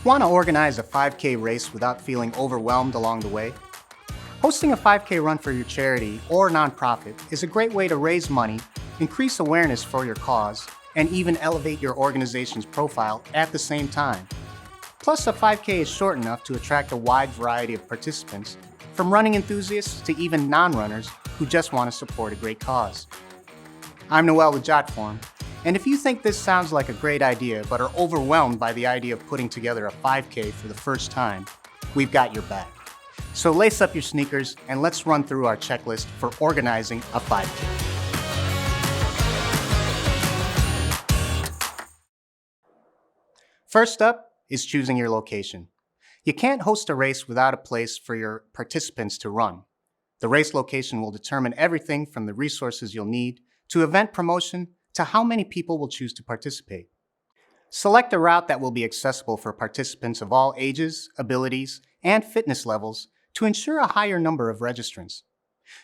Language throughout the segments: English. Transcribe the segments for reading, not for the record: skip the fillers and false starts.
Want to organize a 5K race without feeling overwhelmed along the way? Hosting a 5K run for your charity or nonprofit is a great way to raise money, increase awareness for your cause, and even elevate your organization's profile at the same time. Plus, a 5K is short enough to attract a wide variety of participants, from running enthusiasts to even non-runners who just want to support a great cause. I'm Noel with Jotform, and if you think this sounds like a great idea but are overwhelmed by the idea of putting together a 5K for the first time, we've got your back. So lace up your sneakers and let's run through our checklist for organizing a 5K. First up is choosing your location. You can't host a race without a place for your participants to run. The race location will determine everything from the resources you'll need to event promotion to how many people will choose to participate. Select a route that will be accessible for participants of all ages, abilities, and fitness levels to ensure a higher number of registrants.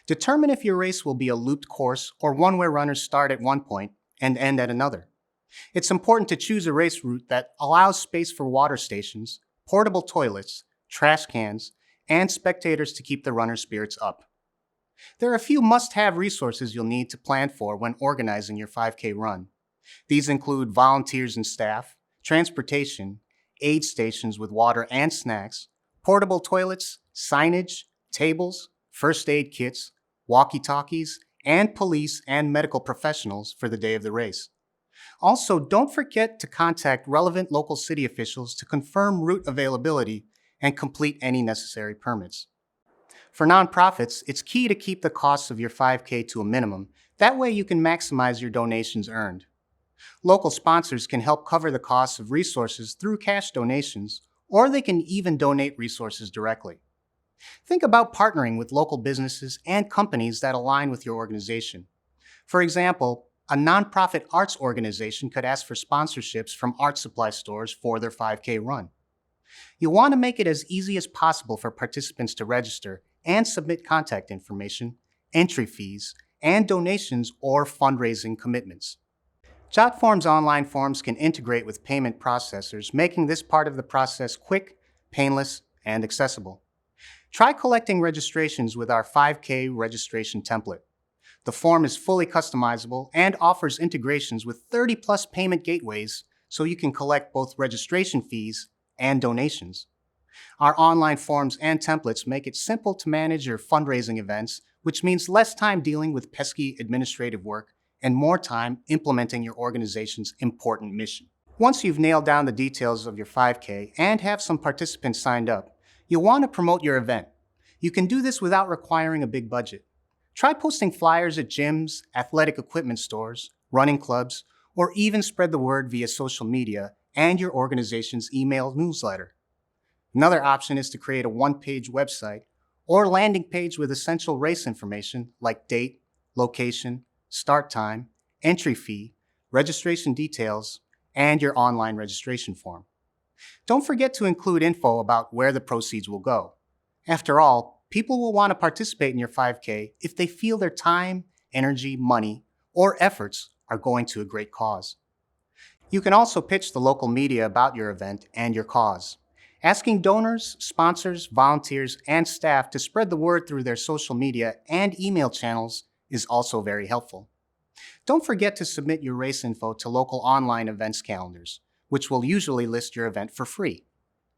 Determine if your race will be a looped course or one where runners start at one point and end at another. It's important to choose a race route that allows space for water stations, portable toilets, trash cans, and spectators to keep the runners' spirits up. There are a few must-have resources you'll need to plan for when organizing your 5K run. These include volunteers and staff, transportation, aid stations with water and snacks, portable toilets, signage, tables, first aid kits, walkie-talkies, and police and medical professionals for the day of the race. Also, don't forget to contact relevant local city officials to confirm route availability and complete any necessary permits. For nonprofits, it's key to keep the costs of your 5K to a minimum. That way you can maximize your donations earned. Local sponsors can help cover the costs of resources through cash donations, or they can even donate resources directly. Think about partnering with local businesses and companies that align with your organization. For example, a nonprofit arts organization could ask for sponsorships from art supply stores for their 5K run. You'll want to make it as easy as possible for participants to register and submit contact information, entry fees, and donations or fundraising commitments. Jotform's online forms can integrate with payment processors, making this part of the process quick, painless, and accessible. Try collecting registrations with our 5K registration template. The form is fully customizable and offers integrations with 30+ payment gateways so you can collect both registration fees and donations. Our online forms and templates make it simple to manage your fundraising events, which means less time dealing with pesky administrative work and more time implementing your organization's important mission. Once you've nailed down the details of your 5K and have some participants signed up, you'll want to promote your event. You can do this without requiring a big budget. Try posting flyers at gyms, athletic equipment stores, running clubs, or even spread the word via social media and your organization's email newsletter. Another option is to create a one-page website or landing page with essential race information like date, location, start time, entry fee, registration details, and your online registration form. Don't forget to include info about where the proceeds will go. After all, people will want to participate in your 5K if they feel their time, energy, money, or efforts are going to a great cause. You can also pitch the local media about your event and your cause. Asking donors, sponsors, volunteers, and staff to spread the word through their social media and email channels is also very helpful. Don't forget to submit your race info to local online events calendars, which will usually list your event for free.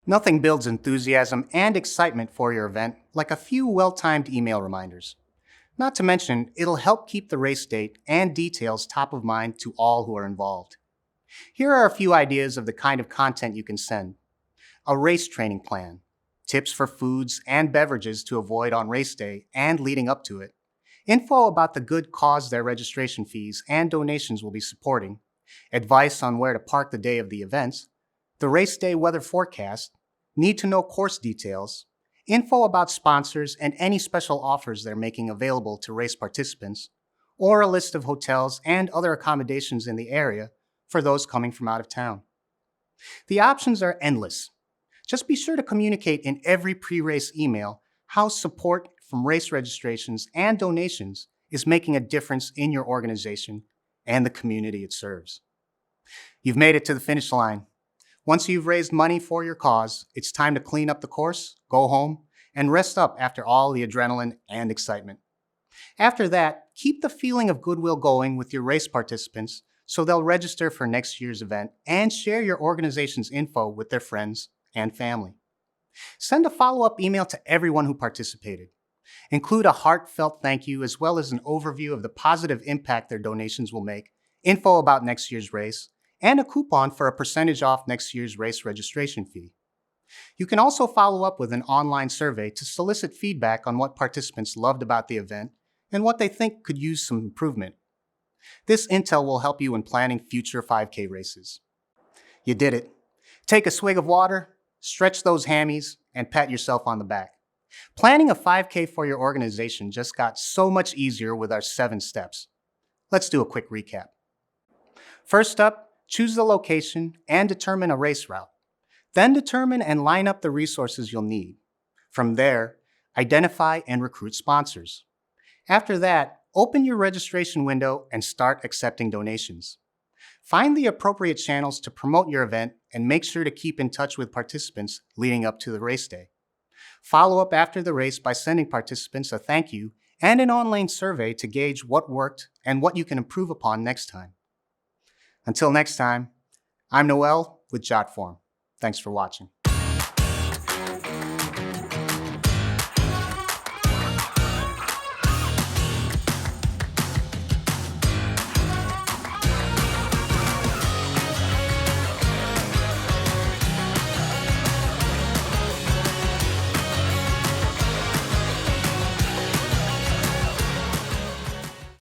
Nothing builds enthusiasm and excitement for your event like a few well-timed email reminders. Not to mention, it'll help keep the race date and details top of mind to all who are involved. Here are a few ideas of the kind of content you can send. A race training plan, tips for foods and beverages to avoid on race day and leading up to it, info about the good cause their registration fees and donations will be supporting, advice on where to park the day of the events, the race day weather forecast, need to know course details, info about sponsors and any special offers they're making available to race participants, or a list of hotels and other accommodations in the area for those coming from out of town. The options are endless. Just be sure to communicate in every pre-race email how support from race registrations and donations is making a difference in your organization and the community it serves. You've made it to the finish line. Once you've raised money for your cause, it's time to clean up the course, go home, and rest up after all the adrenaline and excitement. After that, keep the feeling of goodwill going with your race participants so they'll register for next year's event and share your organization's info with their friends and family. Send a follow-up email to everyone who participated. Include a heartfelt thank you as well as an overview of the positive impact their donations will make, info about next year's race, and a coupon for a percentage off next year's race registration fee. You can also follow up with an online survey to solicit feedback on what participants loved about the event and what they think could use some improvement. This intel will help you in planning future 5K races. You did it. Take a swig of water, stretch those hammies, and pat yourself on the back. Planning a 5K for your organization just got so much easier with our 7 steps. Let's do a quick recap. First up, choose the location and determine a race route. Then determine and line up the resources you'll need. From there, identify and recruit sponsors. After that, open your registration window and start accepting donations. Find the appropriate channels to promote your event and make sure to keep in touch with participants leading up to the race day. Follow up after the race by sending participants a thank you and an online survey to gauge what worked and what you can improve upon next time. Until next time, I'm Noel with Jotform. Thanks for watching.